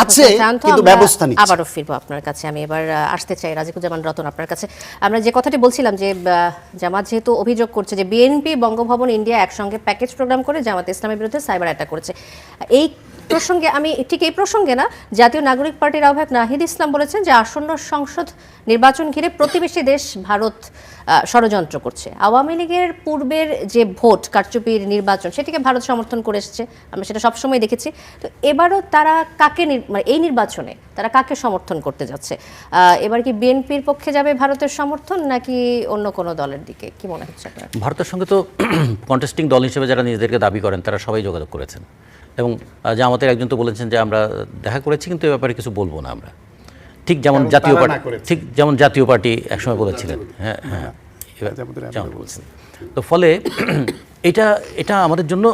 আছে, কিন্তু ব্যবস্থা নিচ্ছে। আবারও ফিরবো আপনার কাছে, আমি এবার আসতে চাই রাজিকুজ্জামান রতন আপনার কাছে। আমরা যে কথাটি বলছিলাম যে জামাত যেহেতু অভিযোগ করছে যে বিএনপি বঙ্গভবন ইন্ডিয়া একসঙ্গে প্যাকেজ প্রোগ্রাম করে জামাত ইসলামের বিরুদ্ধে সাইবার অ্যাটাক করেছে, এই প্রসঙ্গে আমি ঠিক এই প্রসঙ্গে না, জাতীয় নাগরিক পার্টির আহ্বায়ক নাহিদ ইসলাম বলেছেন যে আসন্ন সংসদ নির্বাচন ঘিরে প্রতিবেশী দেশ ভারত ষড়যন্ত্র করছে। আওয়ামী লীগের পূর্বের যে ভোট কারচুপির নির্বাচন, সেটিকে ভারত সমর্থন করে এসেছে, আমরা সেটা সবসময় দেখেছি। তো এবারও তারা কাকে মানে এই নির্বাচনে তারা কাকে সমর্থন করতে যাচ্ছে? এবার কি বিএনপির পক্ষে যাবে ভারতের সমর্থন, নাকি অন্য কোনো দলের দিকে? কি মনে হচ্ছে আপনার? ভারতের সঙ্গে তো কন্টেস্টিং দল হিসেবে যারা নিজেদেরকে দাবি করেন তারা সবাই যোগাযোগ করেছেন, এবং জামাতের একজন তো বলেছেন যে আমরা দেখা করেছি কিন্তু এ ব্যাপারে কিছু বলবো না আমরা, ঠিক যেমন জাতীয় পার্টি একসময় বলেছিলেন। হ্যাঁ হ্যাঁ, যেমন বলছেন। তো ফলে এটা আমাদের জন্য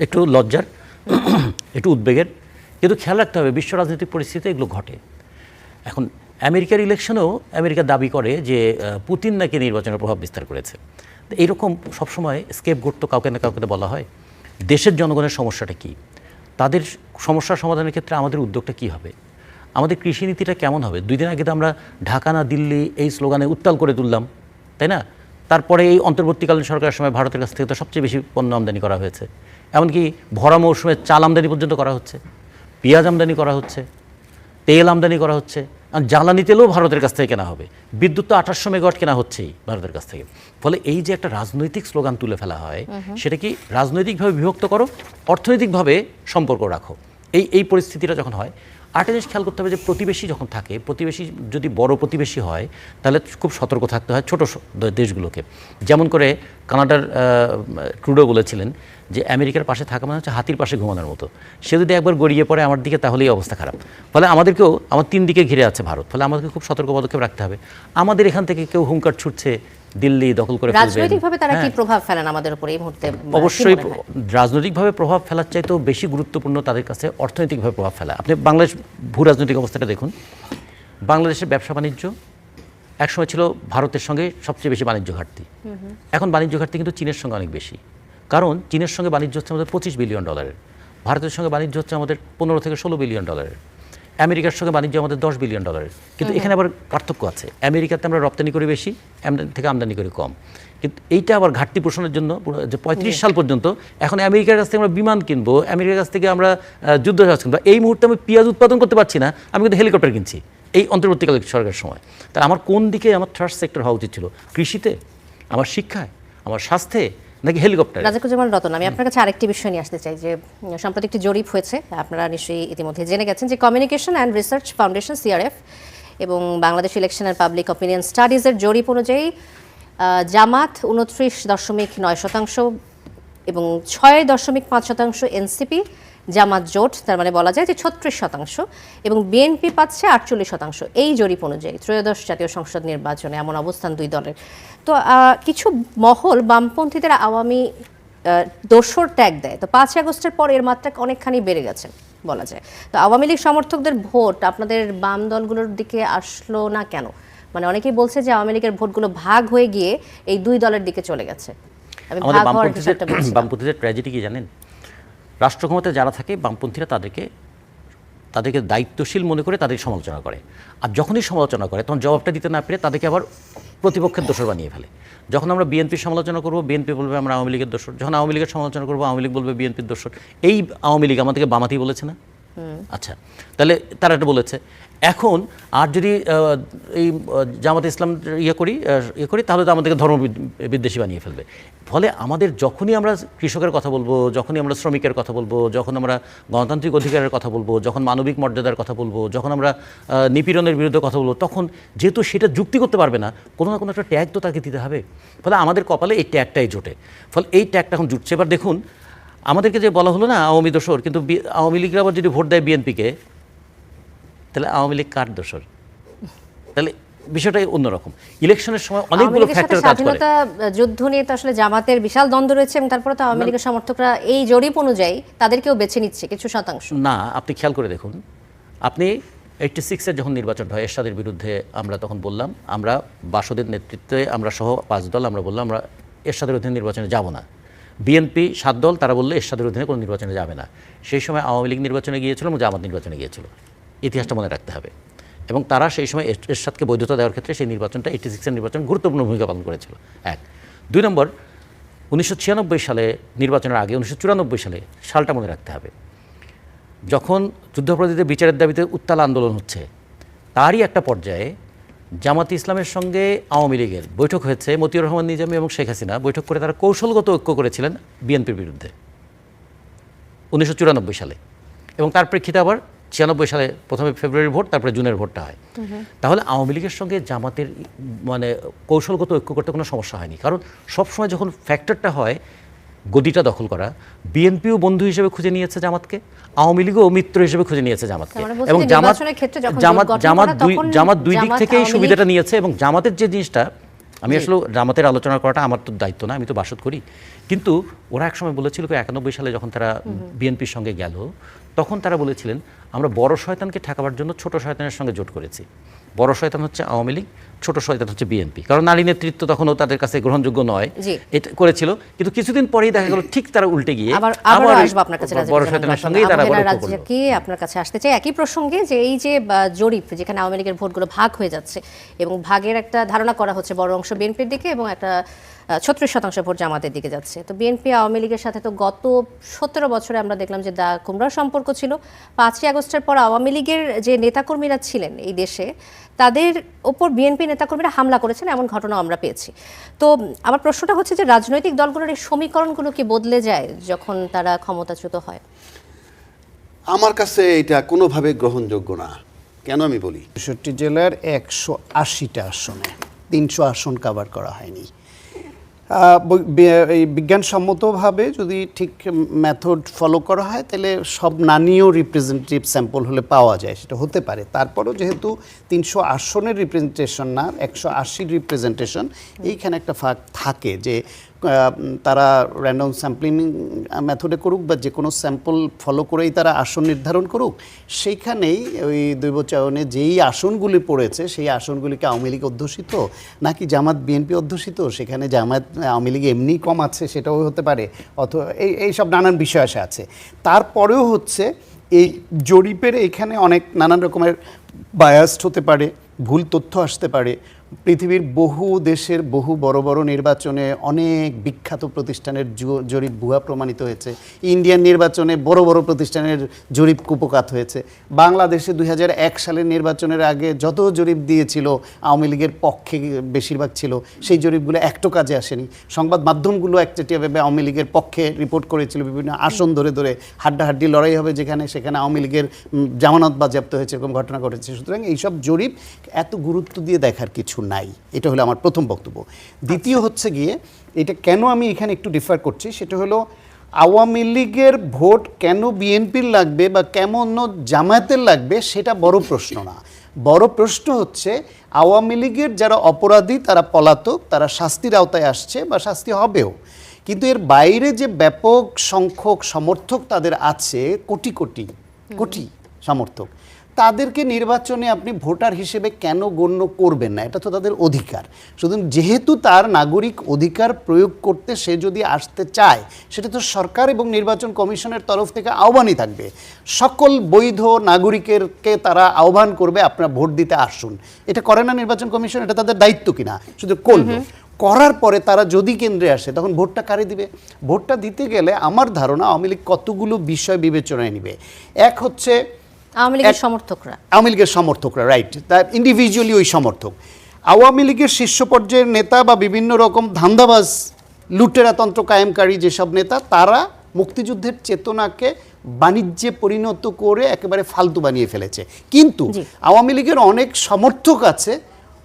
একটু লজ্জার, একটু উদ্বেগের, কিন্তু খেয়াল রাখতে হবে বিশ্ব রাজনৈতিক পরিস্থিতিতে এগুলো ঘটে। এখন আমেরিকার ইলেকশনেও আমেরিকা দাবি করে যে পুতিন নাকি নির্বাচনের প্রভাব বিস্তার করেছে। তো এইরকম সবসময় স্কেপগোট তো কাউকে না কাউকে বলা হয়। দেশের জনগণের সমস্যাটা কি, তাদের সমস্যার সমাধানের ক্ষেত্রে আমাদের উদ্যোগটা কি হবে, আমাদের কৃষিনীতিটা কেমন হবে? 2 দিন আগে তো আমরা ঢাকা না দিল্লি এই স্লোগানে উত্তাল করে তুললাম, তাই না? তারপরে এই অন্তর্বর্তীকালীন সরকারের সময় ভারতের কাছ থেকে তো সবচেয়ে বেশি পণ্য আমদানি করা হয়েছে, এমনকি ভরা মৌসুমে চাল আমদানি পর্যন্ত করা হচ্ছে, পেঁয়াজ আমদানি করা হচ্ছে, তেল আমদানি করা হচ্ছে, আর জ্বালানি তেলও ভারতের কাছ থেকে কেনা হবে, বিদ্যুৎ তো 2800 মেগাওয়াট কেনা হচ্ছেই ভারতের কাছ থেকে। ফলে এই যে একটা রাজনৈতিক স্লোগান তুলে ফেলা হয়, সেটা কি রাজনৈতিকভাবে বিভক্ত করো, অর্থনৈতিকভাবে সম্পর্ক রাখো, এই পরিস্থিতিটা যখন হয়। আরেকটা জিনিস খেয়াল করতে হবে যে প্রতিবেশী যখন থাকে, প্রতিবেশী যদি বড় প্রতিবেশী হয় তাহলে খুব সতর্ক থাকতে হয় ছোট দেশগুলোকে। যেমন করে কানাডার ট্রুডো বলেছিলেন যে আমেরিকার পাশে থাকা মানে হচ্ছে হাতির পাশে ঘুমানোর মতো, সে যদি একবার গড়িয়ে পড়ে আমার দিকে তাহলেই অবস্থা খারাপ। ফলে আমাদেরকেও, আমার 3 দিকে ঘিরে আছে ভারত, ফলে আমাদেরকে খুব সতর্ক পদক্ষেপ রাখতে হবে। আমাদের এখান থেকে কেউ হুঙ্কার ছুটছে দিল্লি দখল করে ফেলবে, রাজনৈতিকভাবে তারা কি প্রভাব ফেলেন আমাদের উপর এই মুহূর্তে? অবশ্যই রাজনৈতিকভাবে প্রভাব ফেলার চাইতেও বেশি গুরুত্বপূর্ণ তাদের কাছে অর্থনৈতিকভাবে প্রভাব ফেলা। আপনি বাংলাদেশ ভূ রাজনৈতিক অবস্থাটা দেখুন। বাংলাদেশের ব্যবসা বাণিজ্য একসময় ছিল ভারতের সঙ্গে সবচেয়ে বেশি বাণিজ্য ঘাটতি, এখন বাণিজ্য ঘাটতি কিন্তু চীনের সঙ্গে অনেক বেশি। কারণ চীনের সঙ্গে বাণিজ্য হচ্ছে আমাদের $25 বিলিয়ন, ভারতের সঙ্গে বাণিজ্য হচ্ছে আমাদের $15 থেকে $16 বিলিয়ন। আমেরিকার সঙ্গে বাণিজ্য আমাদের $10 বিলিয়ন, কিন্তু এখানে আবার পার্থক্য আছে। আমেরিকাতে আমরা রপ্তানি করি বেশি, আমদানি থেকে আমদানি করি কম, কিন্তু এইটা আবার ঘাটতি পোষণের জন্য যে 35 সাল পর্যন্ত এখন আমেরিকার কাছ থেকে আমরা বিমান কিনবো, আমেরিকার কাছ থেকে আমরা যুদ্ধজাহাজ কিনবো। এই মুহূর্তে আমি পেঁয়াজ উৎপাদন করতে পারছি না, আমি কিন্তু হেলিকপ্টার কিনছি এই অন্তর্বর্তীকালীন সরকারের সময়। তাহলে আমার কোন দিকে আমার থার্ড সেক্টর হওয়া উচিত ছিল? কৃষিতে, আমার শিক্ষায়, আমার স্বাস্থ্যে, নাকি হেলিকপ্টার? রাজাকুজ্জামান রতন, আমি আপনার কাছে আরেকটি বিষয় নিয়ে আসতে চাই যে সম্প্রতি একটি জরিপ হয়েছে, আপনারা নিশ্চয়ই ইতিমধ্যে জেনে গেছেন, যে communication and research foundation CRF এবং Bangladesh election and public opinion স্টাডিজের জরিপ অনুযায়ী জামাত 29.9% এবং 6.5% এনসিপি, জামাত জোট, তার মানে বলা যায় যে 36%, এবং বিএনপি পাচ্ছে 48%। এই জরিপ অনুযায়ী ত্রয়োদশ জাতীয় সংসদ নির্বাচনে এমন অবস্থান দুই দলের। তো কিছু মহল বামপন্থীদের আওয়ামী দোসর ট্যাগ দেয়। তো 5 আগস্টের পর এর মাত্রা অনেকখানি বেড়ে গেছে বলা যায়। তো আওয়ামী লীগ সমর্থকদের ভোট আপনাদের বাম দলগুলোর দিকে আসলো না কেন? মানে অনেকেই বলছে যে আওয়ামী লীগের ভোটগুলো ভাগ হয়ে গিয়ে এই দুই দলের দিকে চলে গেছে। আমি আমাদের ভাগ হওয়ার বিষয়টা বলছি। বামপন্থীদের ট্র্যাজেডি কি জানেন? রাষ্ট্র ক্ষমতায় যারা থাকে বামপন্থীরা তাদেরকে দায়িত্বশীল মনে করে তাদের সমালোচনা করে, আর যখনই সমালোচনা করে তখন জবাবটা দিতে না পেরে তাদেরকে আবার প্রতিপক্ষের দোষর বানিয়ে ফেলে। যখন আমরা বিএনপির সমালোচনা করবো, বিএনপি বলবে আমরা আওয়ামী লীগের দোষর। যখন আওয়ামী লীগের সমালোচনা করবো, আওয়ামী লীগ বলবে বিএনপির দোষর। এই আওয়ামী লীগ আমাদেরকে বামাতি বলেছে না? আচ্ছা, তাহলে তারা এটা বলেছে। এখন আর যদি এই জামাত ইসলাম ইয়ে করি তাহলে তো আমাদেরকে ধর্ম বিদ্বেষী বানিয়ে ফেলবে। ফলে আমাদের যখনই আমরা কৃষকের কথা বলবো, যখনই আমরা শ্রমিকের কথা বলবো, যখন আমরা গণতান্ত্রিক অধিকারের কথা বলবো, যখন মানবিক মর্যাদার কথা বলবো, যখন আমরা নিপীড়নের বিরুদ্ধে কথা বলবো, তখন যেহেতু সেটা যুক্তি করতে পারবে না, কোনো না কোনো একটা ট্যাগ তো তাকে দিতে হবে। ফলে আমাদের কপালে এই ট্যাগটাই জোটে। ফলে এই ট্যাগটা এখন জুটছে। এবার দেখুন, আমাদেরকে যে বলা হলো না আওয়ামী দোসর, কিন্তু আওয়ামী লীগরা আবার যদি ভোট দেয় বিএনপিকে, তাহলে আওয়ামী লীগ কার দোসর? তাহলে বিষয়টাই অন্যরকম। ইলেকশনের সময় অনেকগুলো ফ্যাক্টর কাজ করে। স্বাধীনতা যুদ্ধ নিয়ে তো আসলে জামাতের বিশাল দ্বন্দ্ব রয়েছে, এবং তারপরে তো আওয়ামী লীগের সমর্থকরা এই জরিপ অনুযায়ী তাদেরকেও বেছে নিচ্ছে কিছু শতাংশ। না, আপনি খেয়াল করে দেখুন, আপনি 86-এর যখন নির্বাচন হয় এরশাদের বিরুদ্ধে, আমরা তখন বললাম, আমরা বাসদের নেতৃত্বে আমরা সহ 5 দল আমরা বললাম আমরা এরশাদের অধীনে নির্বাচনে যাব না। বিএনপি 7 দল, তারা বললে এরশাদের অধীনে কোনো নির্বাচনে যাবে না। সেই সময় আওয়ামী লীগ নির্বাচনে গিয়েছিল এবং জামাত নির্বাচনে গিয়েছিল। ইতিহাসটা মনে রাখতে হবে। এবং তারা সেই সময় এরশাদকে বৈধতা দেওয়ার ক্ষেত্রে সেই নির্বাচনটা 86-এর নির্বাচন গুরুত্বপূর্ণ ভূমিকা পালন করেছিল। 1 2 নম্বর, 1996 সালে নির্বাচনের আগে 1994 সালে সালটা মনে রাখতে হবে, যখন যুদ্ধাপরাধীদের বিচারের দাবিতে উত্তাল আন্দোলন হচ্ছে, তারই একটা পর্যায়ে জামাত ইসলামের সঙ্গে আওয়ামী লীগের বৈঠক হয়েছে। মতিউর রহমান নিজামী এবং শেখ হাসিনা বৈঠক করে তারা কৌশলগত ঐক্য করেছিলেন বিএনপির বিরুদ্ধে 1994 সালে, এবং তার প্রেক্ষিতে আবার 96 সালে প্রথমে ফেব্রুয়ারির ভোট, তারপরে জুনের ভোটটা হয়। তাহলে আওয়ামী লীগের সঙ্গে জামাতের মানে কৌশলগত ঐক্য করতে কোনো সমস্যা হয়নি, কারণ সবসময় যখন ফ্যাক্টরটা হয় গদিটা দখল করা, বিএনপিও বন্ধু হিসেবে খুঁজে নিয়েছে জামাতকে, আওয়ামী লীগও মিত্র হিসেবে খুঁজে নিয়েছে জামাতকে, এবং জামাত দুই দিক থেকেই সুবিধাটা নিয়েছে। এবং জামাতের যে জিনিসটা, আমি আসলে জামাতের আলোচনা করাটা আমার তো দায়িত্ব না, আমি তো বাসদ করি, কিন্তু ওরা একসময় বলেছিল 91 সালে যখন তারা বিএনপির সঙ্গে গেল, তখন তারা বলেছিলেন আমরা বড় শয়তানকে ঠেকাবার জন্য ছোট শয়তানের সঙ্গে জোট করেছি। বড় শয়তান হচ্ছে আওয়ামী লীগ, ছোট শয়তান হচ্ছে বিএনপি, কারণ নারী নেতৃত্ব তখনও তাদের কাছে গ্রহণযোগ্য নয়, এটা করেছিল। কিন্তু কিছুদিন পরেই দেখা গেল ঠিক তারা উল্টে গিয়ে আবার বড় শয়তানের সঙ্গেই তারা কি আপনার কাছে আসতে চাই একই প্রসঙ্গে, যে এই যে জরিপ যেখানে আওয়ামী লীগের ভোটগুলো ভাগ হয়ে যাচ্ছে এবং ভাগের একটা ধারণা করা হচ্ছে বড় অংশ বিএনপির দিকে এবং একটা 36% ভোট জামাতের দিকে যাচ্ছে। তো বিএনপি আওয়ামী লীগের সাথে তো গত 17 বছরে আমরা দেখলাম যে দা কুমড়ার সম্পর্ক ছিল। 5ই আগস্টের পর আওয়ামী লীগের যে নেতাকর্মীরা ছিলেন এই দেশে, তাদের ওপর বিএনপি নেতাকর্মীরা হামলা করেছেন, এমন ঘটনা আমরা পেয়েছি। তো আমার প্রশ্নটা হচ্ছে যে রাজনৈতিক দলগুলোর এই সমীকরণগুলো কি বদলে যায় যখন তারা ক্ষমতাচ্যুত হয়? আমার কাছে এটা কোনোভাবে গ্রহণযোগ্য না। কেন আমি বলি, ৬৬ জেলার 180টা আসনে 300 আসন কভার করা হয়নি। এই বিজ্ঞানসম্মতভাবে যদি ঠিক মেথড ফলো করা হয় তাহলে সব নানিও রিপ্রেজেন্টেটিভ স্যাম্পল হলে পাওয়া যায়, সেটা হতে পারে। তারপরেও যেহেতু 300 আসনের রিপ্রেজেন্টেশন না, 180 রিপ্রেজেন্টেশন, এইখানে একটা ফাঁক থাকে যে তারা র্যান্ডম স্যাম্পলিং মেথডে করুক বা যে কোনো স্যাম্পল ফলো করেই তারা আসন নির্ধারণ করুক, সেইখানেই ওই দৈবচয়নে যেই আসনগুলি পড়েছে সেই আসনগুলিকে আওয়ামী লীগ অধ্যুষিত নাকি জামাত বিএনপি অধ্যুষিত, সেখানে জামাত আওয়ামী লীগ এমনি কম আছে সেটাও হতে পারে, অথবা এই সব নানান বিষয় আছে। তারপরেও হচ্ছে এই জরিপের এখানে অনেক নানান রকমের বায়াসড হতে পারে, ভুল তথ্য আসতে পারে। পৃথিবীর বহু দেশের বহু বড় বড় নির্বাচনে অনেক বিখ্যাত প্রতিষ্ঠানের জরিপ ভুয়া প্রমাণিত হয়েছে। ইন্ডিয়ান নির্বাচনে বড় বড় প্রতিষ্ঠানের জরিপ কুপকাত হয়েছে। বাংলাদেশে 2001 সালের নির্বাচনের আগে যত জরিপ দিয়েছিল আওয়ামী লীগের পক্ষে বেশিরভাগ ছিল, সেই জরিপগুলো একটু কাজে আসেনি। সংবাদ মাধ্যমগুলো একচেটিয়াভাবে আওয়ামী লীগের পক্ষে রিপোর্ট করেছিল, বিভিন্ন আসন ধরে ধরে হাড্ডাহাড্ডি লড়াই হবে যেখানে, সেখানে আওয়ামী লীগের জামানত বাজেয়াপ্ত হয়েছে, এরকম ঘটনা ঘটেছে। সুতরাং এইসব জরিপ এত গুরুত্ব দিয়ে দেখার কিছু নাই। এটা হলো আমার প্রথম বক্তব্য। দ্বিতীয় হচ্ছে গিয়ে, এটা কেন আমি এখানে একটু ডিফার করছি, সেটা হলো আওয়ামী লীগের ভোট কেন বিএনপির লাগবে বা কেমন জামায়াতের লাগবে সেটা বড় প্রশ্ন না। বড় প্রশ্ন হচ্ছে আওয়ামী লীগের যারা অপরাধী, তারা পলাতক, তারা শাস্তির আওতায় আসছে বা শাস্তি হবেও, কিন্তু এর বাইরে যে ব্যাপক সংখ্যক সমর্থক তাদের আছে, কোটি কোটি কোটি সমর্থক, তাদেরকে নির্বাচনে আপনি ভোটার হিসেবে কেন গণ্য করবেন না? এটা তো তাদের অধিকার। শুধু যেহেতু তার নাগরিক অধিকার প্রয়োগ করতে সে যদি আসতে চায়, সেটা তো সরকার এবং নির্বাচন কমিশনের তরফ থেকে আহ্বানই থাকবে। সকল বৈধ নাগরিকেরকে তারা আহ্বান করবে, আপনারা ভোট দিতে আসুন। এটা করে না নির্বাচন কমিশন? এটা তাদের দায়িত্ব কিনা? শুধু করলো। করার পরে তারা যদি কেন্দ্রে আসে, তখন ভোটটা কারে দিবে? ভোটটা দিতে গেলে আমার ধারণা আওয়ামী লীগ কতগুলো বিষয় বিবেচনায় নিবে। এক হচ্ছে আওয়ামী লীগের সমর্থকরা, আওয়ামী লীগের সমর্থকরা, রাইট, তার ইন্ডিভিজুয়ালি ওই সমর্থক। আওয়ামী লীগের শীর্ষ পর্যায়ের নেতা বা বিভিন্ন রকম ধান্দাবাজ লুটেরাতন্ত্র কায়েমকারী যেসব নেতা, তারা মুক্তিযুদ্ধের চেতনাকে বাণিজ্যে পরিণত করে একেবারে ফালতু বানিয়ে ফেলেছে। কিন্তু আওয়ামী লীগের অনেক সমর্থক আছে,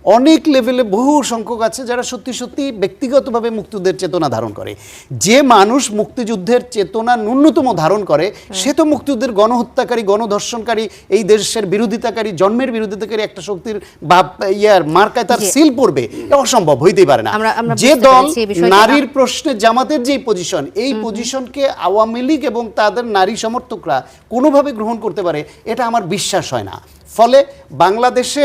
অনেক লেভেলে বহু সংখ্যক আছে যারা সত্যি সত্যি ব্যক্তিগতভাবে মুক্তিযুদ্ধের চেতনা ধারণ করে। যে মানুষ মুক্তিযুদ্ধের চেতনা ন্যূনতম ধারণ করে, সে তো মুক্তিযুদ্ধের গণহত্যাকারী, গণধর্ষণকারী, এই দেশের বিরোধিতাকারী, জন্মের বিরোধিতাকারী একটা শক্তির বা মার্কায় তার সিল পড়বে, এটা অসম্ভব, হইতেই পারে না। যে দল নারীর প্রশ্নে জামাতের যেই পজিশন, এই পজিশনকে আওয়ামী লীগ এবং তাদের নারী সমর্থকরা কোনোভাবে গ্রহণ করতে পারে, এটা আমার বিশ্বাস হয় না। ফলে বাংলাদেশে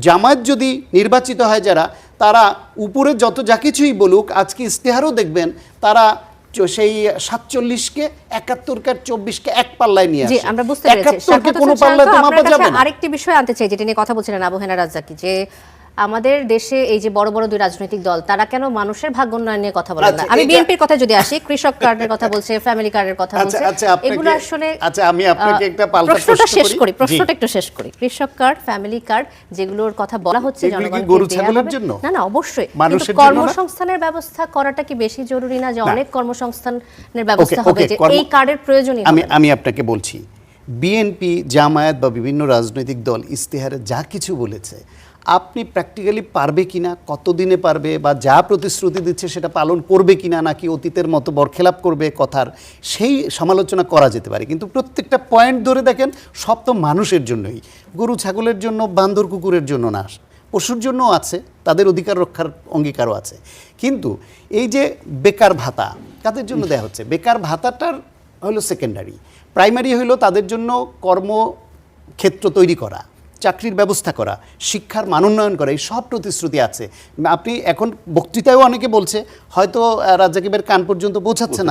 জামায়াত যদি নির্বাচিত হয়, যারা, তারা উপরে যত যা কিছুই বলুক, আজকে ইস্তেহারও দেখবেন তারা সেই 47কে 71কে 24কে এক পাল্লায় নিয়ে আসে। আমরা বুঝতে পেরেছি। 71কে কোনো পাল্লায় তো মাপা যাবে না। আরেকটি বিষয় আনতে চাই, যেটা নিয়ে কথা বলছিলেন আবু হেনা রাজ্জাকি, যে আমাদের দেশে এই যে বড় বড় দুই রাজনৈতিক দল, তারা কেন মানুষের ভাগ্য উন্নয়ন নিয়ে কথা বলেন না? আমি বিএনপির কথা যদি আসি, কৃষক কার্ডের কথা বলছে, ফ্যামিলি কার্ডের কথা বলছে, এগুলো আসলে আমি আপনাকে একটা পাল্টা প্রশ্নটা শেষ করি, প্রশ্নটা একটু শেষ করি। কৃষক কার্ড, ফ্যামিলি কার্ড, যেগুলোর কথা বলা হচ্ছে জনগণকে দেওয়া হবে, না না অবশ্যই, কিন্তু কর্মসংস্থানের ব্যবস্থা করাটা কি বেশি জরুরি না? যে অনেক কর্মসংস্থানের ব্যবস্থা হবে, যে এই কার্ডের প্রয়োজনই হবে। আমি আপনাকে বলছি, বিএনপি, জামায়াত বা বিভিন্ন রাজনৈতিক দল ইস্তেহারে যা কিছু বলেছে, আপনি প্র্যাকটিক্যালি পারবে কিনা, কতদিনে পারবে, বা যা প্রতিশ্রুতি দিচ্ছে সেটা পালন করবে কিনা, নাকি অতীতের মতো বরখেলাপ করবে কথার, সেই সমালোচনা করা যেতে পারে। কিন্তু প্রত্যেকটা পয়েন্ট ধরে দেখেন, সব তো মানুষের জন্যই, গরু ছাগলের জন্য, বান্দর কুকুরের জন্য না, পশুর জন্য আছে, তাদের অধিকার রক্ষার অঙ্গীকারও আছে। কিন্তু এই যে বেকার ভাতা কাদের জন্য দেওয়া হচ্ছে, বেকার ভাতাটার হলো সেকেন্ডারি, প্রাইমারি হলো তাদের জন্য কর্মক্ষেত্র তৈরি করা, চাকরির ব্যবস্থা করা, শিক্ষার মানোন্নয়ন করা, এই সব প্রতিশ্রুতি আছে। আপনি এখন বক্তৃতায়ও অনেকে বলছে, হয়তো রাজ্জাকিবের কান পর্যন্ত পৌঁছাচ্ছে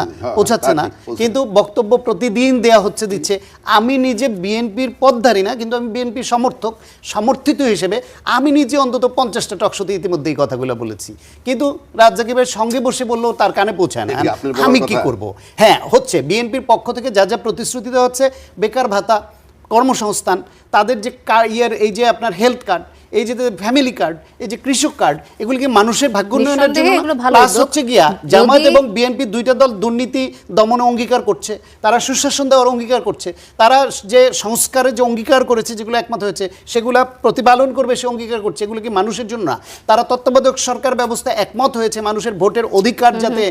না, কিন্তু বক্তব্য প্রতিদিন দেয়া হচ্ছে, দিচ্ছে। আমি নিজে বিএনপির পদধারী না, কিন্তু আমি বিএনপির সমর্থিত হিসেবে আমি নিজে অন্তত 50টা টকশোতে ইতিমধ্যে এই কথাগুলো বলেছি, কিন্তু রাজ্জাকিবের সঙ্গে বসে বললেও তার কানে পৌঁছায় না। আমি কি করব? হ্যাঁ, হচ্ছে বিএনপির পক্ষ থেকে যা যা প্রতিশ্রুতি দেওয়া হচ্ছে, বেকার ভাতা, কর্মসংস্থান, তাদের যে এই যে আপনার হেলথ কার্ড, এই যে ফ্যামিলি কার্ড, এই যে কৃষক কার্ড, এগুলি কি মানুষের ভাগ্য উন্নয়নের জন্য? প্লাস হচ্ছে গিয়া জামায়াত এবং বিএনপি দুইটা দল দুর্নীতি দমনে অঙ্গীকার করছে, তারা সুশাসন দেওয়ার অঙ্গীকার করছে, তারা যে সংস্কারের যে অঙ্গীকার করেছে, যেগুলো একমত হয়েছে, সেগুলা প্রতিপালন করবে সে অঙ্গীকার করছে। এগুলো কি মানুষের জন্য না? তারা তত্ত্বাবধায়ক সরকার ব্যবস্থা একমত হয়েছে মানুষের ভোটের অধিকার যাতে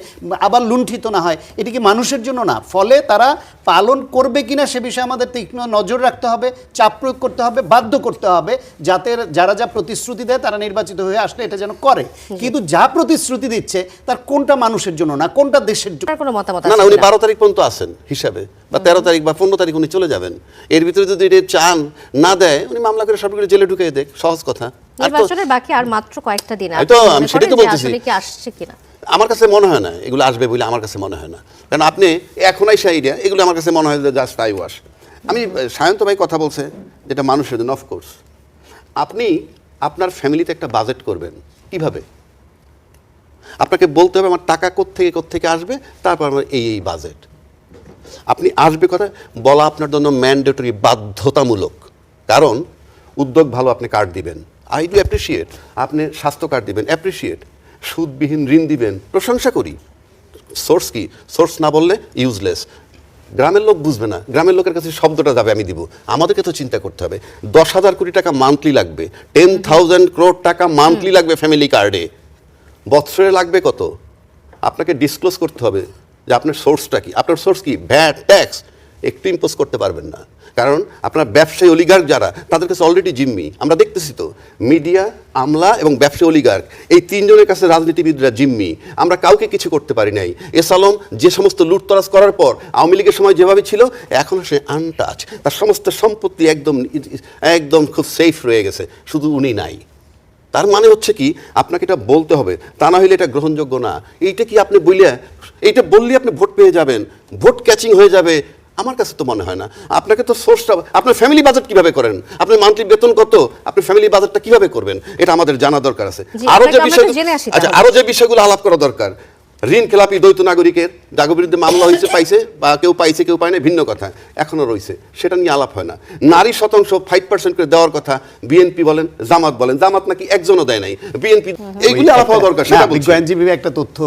আবার লুণ্ঠিত না হয়, এটি কি মানুষের জন্য না? ফলে তারা পালন করবে কিনা সে বিষয়ে আমাদের তীক্ষ্ণ নজর রাখতে হবে, চাপ প্রয়োগ করতে হবে, বাধ্য করতে হবে, যাতে যারা যা প্রতিশ্রুতি দেয় তারা নির্বাচিত হয়ে আসলে এটা যেন করে। কিন্তু যা প্রতিশ্রুতি দিচ্ছে তার কোনটা মানুষের জন্য না, কোনটা দেশের জন্য? কোনো মতামত না, উনি 12 তারিখ পর্যন্ত আসেন হিসাবে, বা 13 তারিখ বা 15 তারিখ উনি চলে যাবেন। এর ভিতরে যদি এটা চান না দেয়, উনি মামলা করে সবগুলো জেলে ঢুকিয়ে দেখ, সহজ কথা। নির্বাচনের বাকি আর মাত্র কয়েকটা দিন, আমি সেটাই তো বলতেছি, আসলে কি আসছে কিনা আমার কাছে মনে হয় না এগুলো আসবে বলে, আমার কাছে মনে হয় না। কারণ আপনি এখন আইসা আইডিয়া, এগুলো আমার কাছে মনে হয় যে জাস্ট আই ওয়াশ। আমি সায়ন্ত ভাই কথা বলছে যেটা মানুষের জন্য, অফকোর্স আপনি আপনার ফ্যামিলিতে একটা বাজেট করবেন কিভাবে, আপনাকে বলতে হবে আমার টাকা কোত্থেকে আসবে, তারপর আমার এই বাজেট। আপনি আসবে কথা বলা আপনার জন্য ম্যান্ডেটরি, বাধ্যতামূলক। কারণ উদ্যোগ ভালো, আপনি কার্ড দিবেন, আই ডু অ্যাপ্রিসিয়েট। আপনি স্বাস্থ্য কার্ড দিবেন, অ্যাপ্রিসিয়েট। সুদবিহীন ঋণ দিবেন, প্রশংসা করি। সোর্স কি, সোর্স না বললে ইউজলেস। গ্রামের লোক বুঝবে না, গ্রামের লোকের কাছে শব্দটা যাবে আমি দিব। আমাদেরকে তো চিন্তা করতে হবে, 10,000 কোটি টাকা মান্থলি লাগবে, 10,000 crore টাকা মান্থলি লাগবে ফ্যামিলি কার্ডে। বৎসরে লাগবে কত, আপনাকে ডিসক্লোজ করতে হবে যে আপনার সোর্সটা কি। আপনার সোর্স কি, ভ্যাট, ট্যাক্স একটু ইম্পোজ করতে পারবেন না, কারণ আপনার ব্যবসায়ী অলিগার্ক যারা, তাদের কাছে অলরেডি জিম্মি। আমরা দেখতেছি তো, মিডিয়া, আমলা এবং ব্যবসায়ী অলিগার্ক, এই তিনজনের কাছে রাজনীতিবিদরা জিম্মি। আমরা কাউকে কিছু করতে পারি নাই। এস আলম যে সমস্ত লুটতরাজ করার পর আওয়ামী লীগের সময় যেভাবে ছিল, এখনও সে আনটাচ। তার সমস্ত সম্পত্তি একদম খুব সেফ রয়ে গেছে, শুধু উনি নাই। তার মানে হচ্ছে কি, আপনাকে এটা বলতে হবে, তা না হলে এটা গ্রহণযোগ্য না। এইটা কি আপনি এইটা বললে আপনি ভোট পেয়ে যাবেন, ভোট ক্যাচিং হয়ে যাবে, আমার কাছে তো মনে হয় না। আপনাকে তো সোর্সটা, আপনার ফ্যামিলি বাজেট কিভাবে করেন, আপনার মান্থলি বেতন কত, আপনি ফ্যামিলি বাজেটটা কিভাবে করবেন, এটা আমাদের জানা দরকার আছে। আরো যে বিষয়গুলো আলাপ করা দরকার, ঋণ খেলাপি দ্বৈত নাগরিকের যার বিরুদ্ধে মামলা হয়েছে, পাইছে, বা কেউ পাইছে কেউ পায় না, ভিন্ন কথা, এখনো রয়েছে, সেটা নিয়ে আলাপ হয় না। নারী শতাংশ 5% করে দেওয়ার কথা বিএনপি বলেন, জামাত বলেন, জামাত নাকি একজনও দেয় নাই, বিএনপি, এইগুলো আলাপ হওয়া দরকার। সেটা বলছি। আইনজীবী একটা তথ্য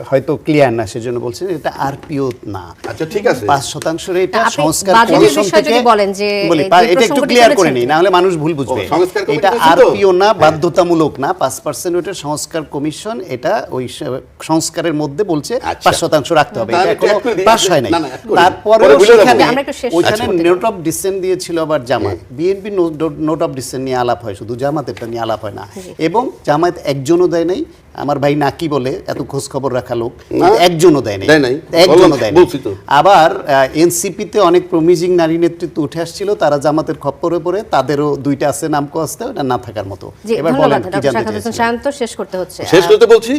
হয়তো ক্লিয়ার না, সেজন্য বলছেন এটা আরপিও না। আচ্ছা ঠিক আছে, 5% এটা আপনি সংস্কার বাজেটের কমিশন বিষয়ে থেকে যদি বলেন যে বলি, এই এটা একটু প্রসঙ্গটি ক্লিয়ার করে তুলেছেন। নিই, না হলে মানুষ ভুল বুঝবে। সংস্কার কমিটি এটা বলছি তো। আরপিও না, বাধ্যতামূলক না, 5% ওটা সংস্কার কমিশন, এটা ওই সংস্কারের মধ্যে বলছে আচ্ছা। 5% রাখতে হবে। তাহলে এটা এখনো একটু দিয়ে- পাস হয় নাই। না, না, একটু করে দিই। তারপরে পরে বুঝে যাবো। সেখানে আমরা একটু শেষ ওইখানে করতে নোট অফ ডিসেন্ট দিয়েছিল আবার জামাত। বিএনপি নোট অফ ডিসেন্ট নিয়ে আলাপ হয়, শুধু জামাতেরটা নিয়ে আলাপ হয় না। এবং জামাত একজনও দেয় নাই। আমার ভাই নাকি বলে এত খোঁজ খবর রাখা লোক, একজনও দেয় নাই, একজনও দেয় নাই। আবার এনসিপিতে অনেক প্রমিজিং নারী নেতৃত্ব উঠে আসছিল, তারা জামাতের খপ্পরে পড়ে, তাদেরও 2টা আছে নাম কস্তে, ওটা না থাকার মতো। এবার বলেন কি জানতে চাইছেন? শান্ত শেষ করতে হচ্ছে। শেষ করতে বলছি,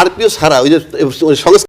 আরপিও ছাড়া ওই যে সংস্কার